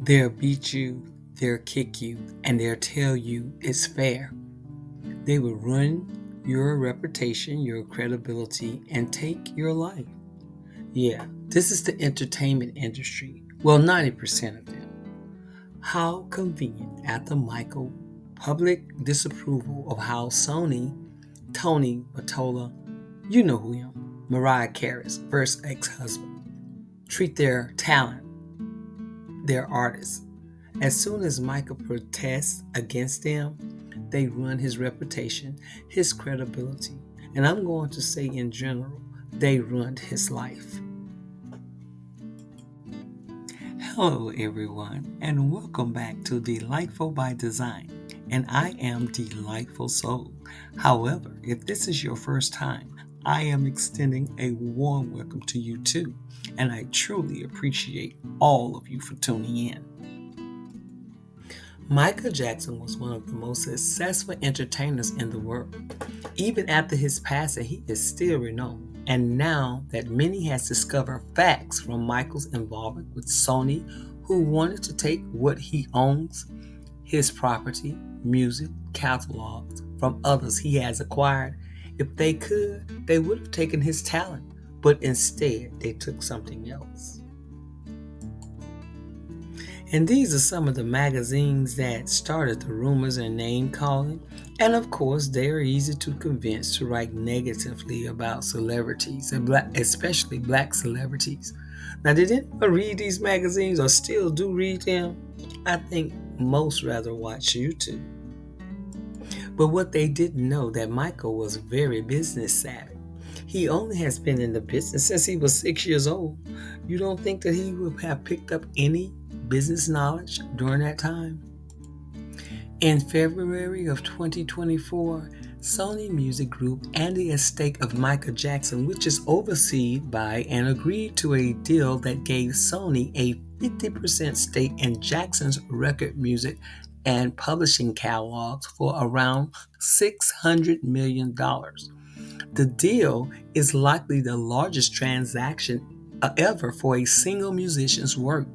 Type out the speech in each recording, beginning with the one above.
They'll beat you, they'll kick you, and they'll tell you it's fair. They will ruin your reputation, your credibility, and take your life. Yeah, this is the entertainment industry. Well, 90% of them. How convenient after Michael public disapproval of how Tony Mottola, you know who him, Mariah Carey's first ex-husband, treat their talent, their artists. As soon as Michael protests against them, they ruin his reputation, his credibility, and I'm going to say in general, they ruined his life. Hello, everyone, and welcome back to Delightful by Design. And I am Delightful Soul. However, if this is your first time, I am extending a warm welcome to you too, and I truly appreciate all of you for tuning in. Michael Jackson was one of the most successful entertainers in the world. Even after his passing, he is still renowned. And now that many has discovered facts from Michael's involvement with Sony, who wanted to take what he owns, his property, music, catalogs from others he has acquired, if they could, they would have taken his talent, but instead they took something else. And these are some of the magazines that started the rumors and name calling. And of course, they are easy to convince to write negatively about celebrities, and especially black celebrities. Now, did anyone read these magazines or still do read them? I think most rather watch YouTube. But what they didn't know that Michael was very business savvy. He only has been in the business since he was 6 years old. You don't think that he would have picked up any business knowledge during that time? In February of 2024, Sony Music Group and the estate of Michael Jackson, which is overseen by and agreed to a deal that gave Sony a 50% stake in Jackson's record music and publishing catalogs for around $600 million. The deal is likely the largest transaction ever for a single musician's work,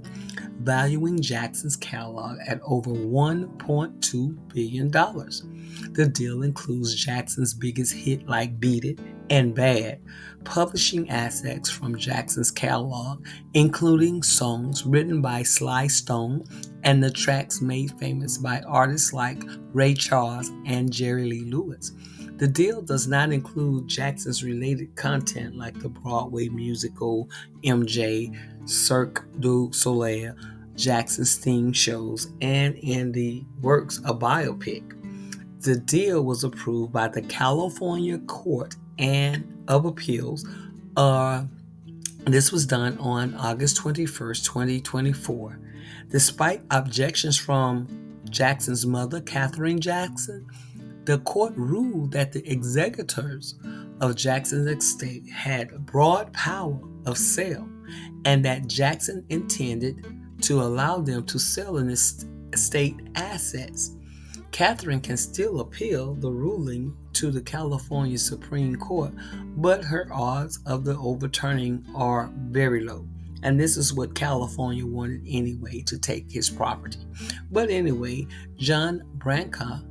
valuing Jackson's catalog at over $1.2 billion. The deal includes Jackson's biggest hit like Beat It and Bad, publishing assets from Jackson's catalog, including songs written by Sly Stone and the tracks made famous by artists like Ray Charles and Jerry Lee Lewis. The deal does not include Jackson's related content like the Broadway musical MJ, Cirque du Soleil, Jackson's theme shows, and in the works a biopic. The deal was approved by the California Court of Appeals. This was done on August 21st, 2024. Despite objections from Jackson's mother, Katherine Jackson, the court ruled that the executors of Jackson's estate had broad power of sale and that Jackson intended to allow them to sell an estate assets. Katherine can still appeal the ruling to the California Supreme Court, but her odds of the overturning are very low. And this is what California wanted anyway, to take his property. But anyway, John Branca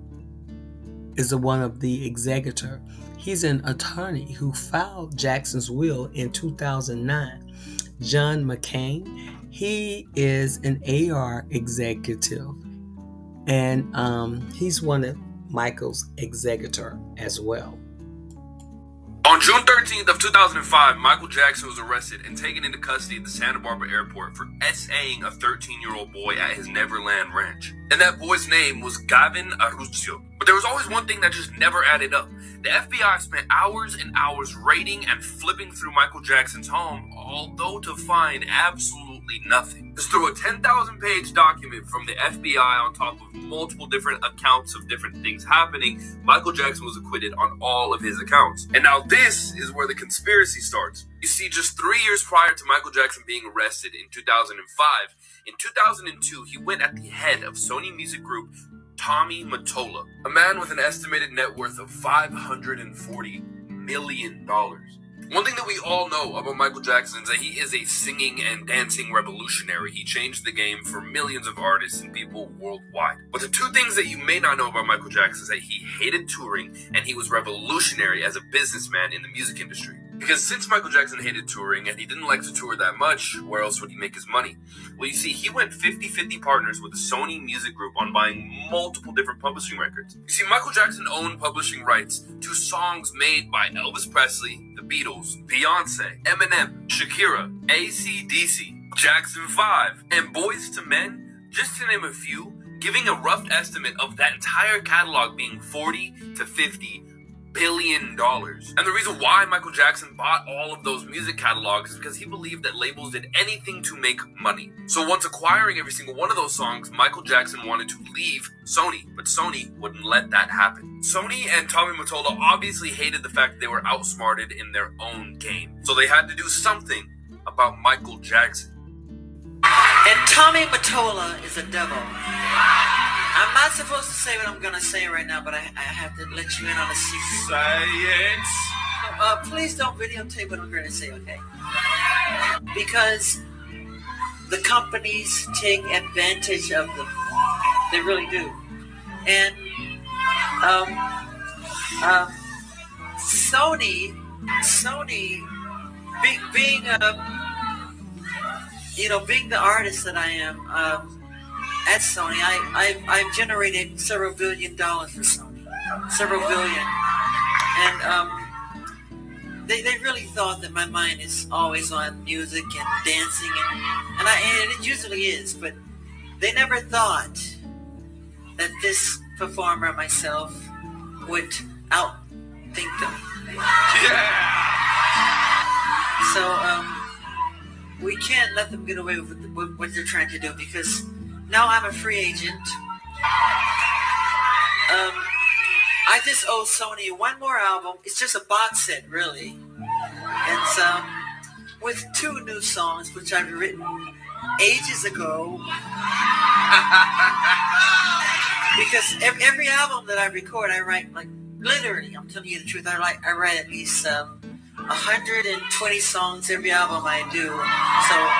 is one of the executor. He's an attorney who filed Jackson's will in 2009. John McCain, he is an AR executive, and he's one of Michael's executor as well. On June 13th of 2005, Michael Jackson was arrested and taken into custody at the Santa Barbara airport for SAing a 13-year-old boy at his Neverland ranch. And that boy's name was Gavin Aruzio. But there was always one thing that just never added up. The FBI spent hours and hours raiding and flipping through Michael Jackson's home, although to find absolutely nothing. Just through a 10,000-page document from the FBI on top of multiple different accounts of different things happening, Michael Jackson was acquitted on all of his accounts. And now this is where the conspiracy starts. You see, just 3 years prior to Michael Jackson being arrested in 2005, in 2002, he went at the head of Sony Music Group, Tommy Mottola, a man with an estimated net worth of $540 million. One thing that we all know about Michael Jackson is that he is a singing and dancing revolutionary. He changed the game for millions of artists and people worldwide. But the two things that you may not know about Michael Jackson is that he hated touring and he was revolutionary as a businessman in the music industry. Because since Michael Jackson hated touring and he didn't like to tour that much, where else would he make his money? Well, you see, he went 50-50 partners with the Sony Music Group on buying multiple different publishing records. You see, Michael Jackson owned publishing rights to songs made by Elvis Presley, the Beatles, Beyonce, Eminem, Shakira, AC/DC, Jackson 5, and Boyz II Men, just to name a few, giving a rough estimate of that entire catalog being $40 to $50 billion. And the reason why Michael Jackson bought all of those music catalogs is because he believed that labels did anything to make money. So once acquiring every single one of those songs, Michael Jackson wanted to leave Sony, but Sony wouldn't let that happen. Sony and Tommy Mottola obviously hated the fact that they were outsmarted in their own game. So they had to do something about Michael Jackson. And Tommy Mottola is a devil. I'm not supposed to say what I'm going to say right now, but I have to let you in on a secret. Say it. Please don't videotape what I'm going to say, okay? Because the companies take advantage of them. They really do. And Sony, being the artist that I am, at Sony, I've generated several $1 billion for Sony, several billion, and they really thought that my mind is always on music and dancing, and it usually is, but they never thought that this performer myself would outthink them. Yeah. So we can't let them get away with what they're trying to do, because now I'm a free agent. I just owe Sony one more album. It's just a box set, really. It's with 2 new songs, which I've written ages ago. Because every album that I record, I write, like, literally, I'm telling you the truth, I write at least 120 songs every album I do. So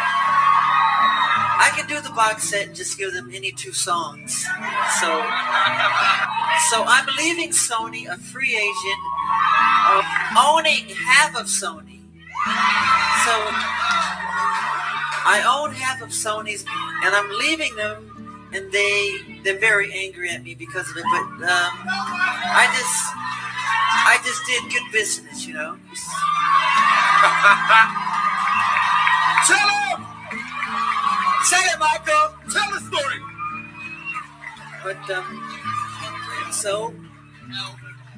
I can do the box set and just give them any 2 songs. So I'm leaving Sony a free agent, owning half of Sony. So I own half of Sony's, and I'm leaving them, and they're very angry at me because of it. But I just did good business, you know. Tell him! Say it, Michael! Tell the story! But, so,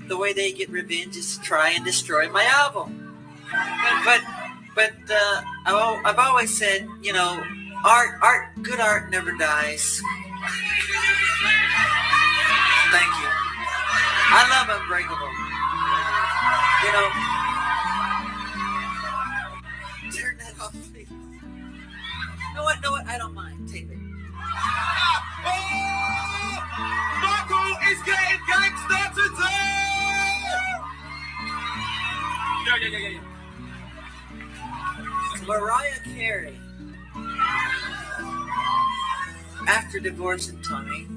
the way they get revenge is to try and destroy my album. But I've always said, you know, good art never dies. Thank you. I love Unbreakable. You know, turn that off, please. No, what? I don't mind. Tape it. Michael is getting gangster today! Yeah. Mariah Carey, after divorcing Tony,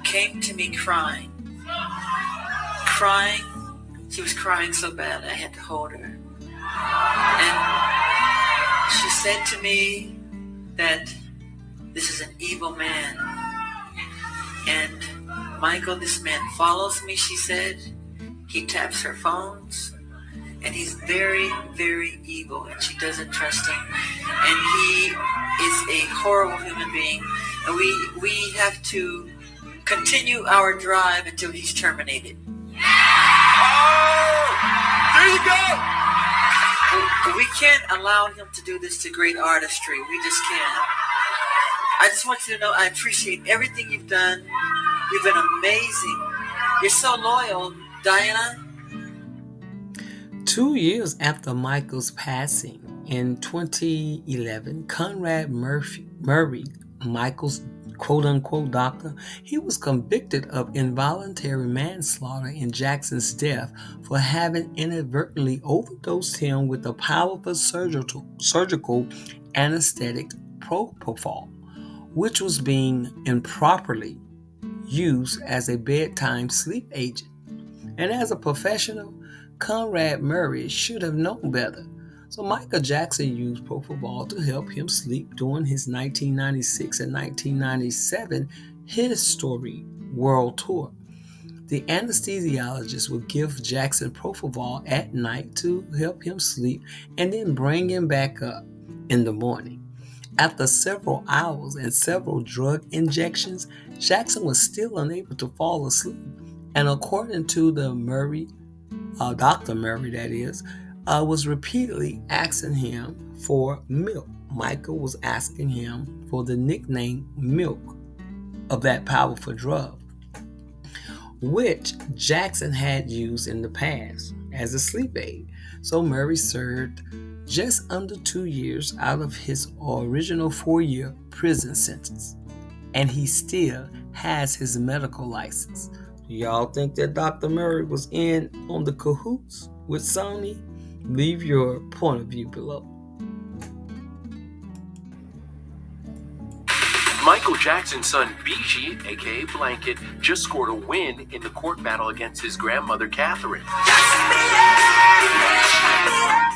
came to me crying. She was crying so bad I had to hold her. And she said to me that this is an evil man. And Michael, this man follows me, she said. He taps her phones. And he's very, very evil, and she doesn't trust him. And he is a horrible human being. And we have to continue our drive until he's terminated. Oh! There you go! We can't allow him to do this to great artistry. We just can't. I just want you to know I appreciate everything you've done. You've been amazing. You're so loyal, Diana. 2 years after Michael's passing, in 2011, Conrad Murray, Michael's quote-unquote doctor, he was convicted of involuntary manslaughter in Jackson's death for having inadvertently overdosed him with a powerful surgical anesthetic propofol, which was being improperly used as a bedtime sleep agent. And as a professional, Conrad Murray should have known better. So Michael Jackson used propofol to help him sleep during his 1996 and 1997 His Story World Tour. The anesthesiologist would give Jackson propofol at night to help him sleep and then bring him back up in the morning. After several hours and several drug injections, Jackson was still unable to fall asleep. And according to the Murray, Dr. Murray, that is, was repeatedly asking him for milk. Michael was asking him for the nickname Milk of that powerful drug, which Jackson had used in the past as a sleep aid. So Murray served just under 2 years out of his original 4-year prison sentence, and he still has his medical license. Y'all think that Dr. Murray was in on the cahoots with Sony? Leave your point of view below. Michael Jackson's son, Bijie, aka Blanket, just scored a win in the court battle against his grandmother, Catherine.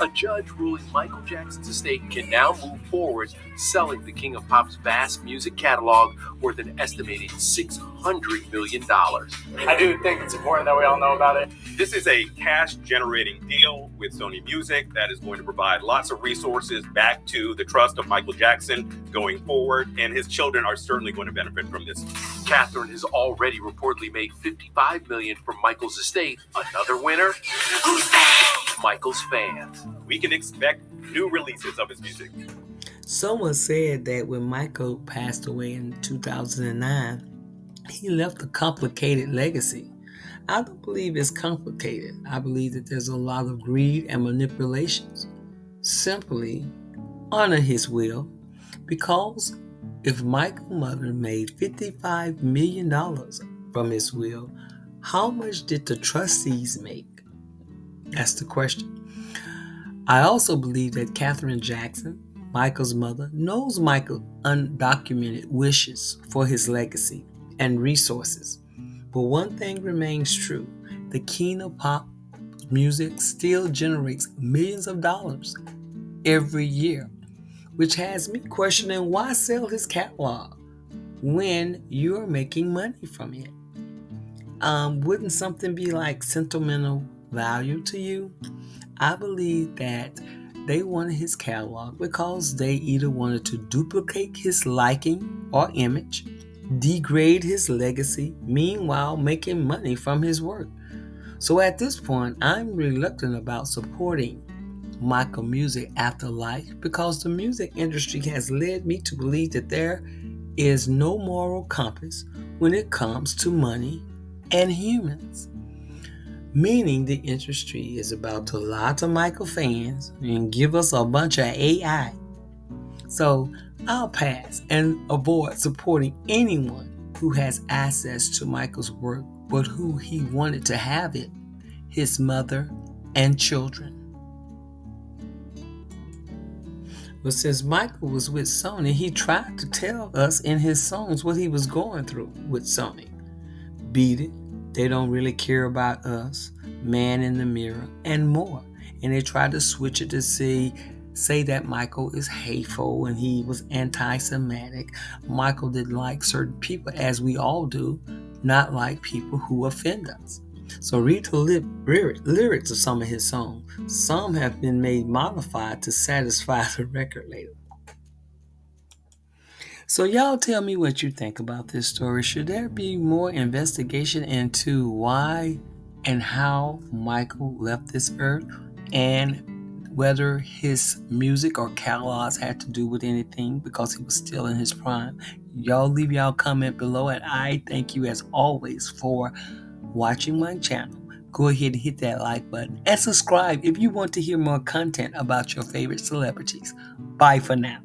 A judge ruling Michael Jackson's estate can now move forward selling the King of Pop's vast music catalog worth an estimated $600 million. I do think it's important that we all know about it. This is a cash-generating deal with Sony Music that is going to provide lots of resources back to the trust of Michael Jackson going forward, and his children are certainly going to benefit from this. Catherine has already reportedly made $55 million from Michael's estate. Another winner? Who's that? Michael's fans. We can expect new releases of his music. Someone said that when Michael passed away in 2009, he left a complicated legacy. I don't believe it's complicated. I believe that there's a lot of greed and manipulations. Simply honor his will, because if Michael's mother made $55 million from his will, how much did the trustees make? That's the question. I also believe that Catherine Jackson, Michael's mother, knows Michael's undocumented wishes for his legacy and resources. But one thing remains true. The King of Pop music still generates millions of dollars every year, which has me questioning why sell his catalog when you're making money from it. Wouldn't something be like sentimental value to you? I believe that they wanted his catalog because they either wanted to duplicate his liking or image, degrade his legacy, meanwhile making money from his work. So at this point, I'm reluctant about supporting Michael music after life because the music industry has led me to believe that there is no moral compass when it comes to money and humans. Meaning the industry is about to lie to Michael fans and give us a bunch of AI. So I'll pass and avoid supporting anyone who has access to Michael's work, but who he wanted to have it, his mother and children. But since Michael was with Sony, he tried to tell us in his songs what he was going through with Sony. Beat It, They Don't Really Care About Us, Man in the Mirror, and more. And they tried to switch it to say that Michael is hateful and he was anti-Semitic. Michael didn't like certain people, as we all do, not like people who offend us. So read the lyrics of some of his songs. Some have been modified to satisfy the record label. So y'all tell me what you think about this story. Should there be more investigation into why and how Michael left this earth, and whether his music or catalogs had to do with anything because he was still in his prime? Y'all leave y'all comment below, and I thank you as always for watching my channel. Go ahead and hit that like button and subscribe if you want to hear more content about your favorite celebrities. Bye for now.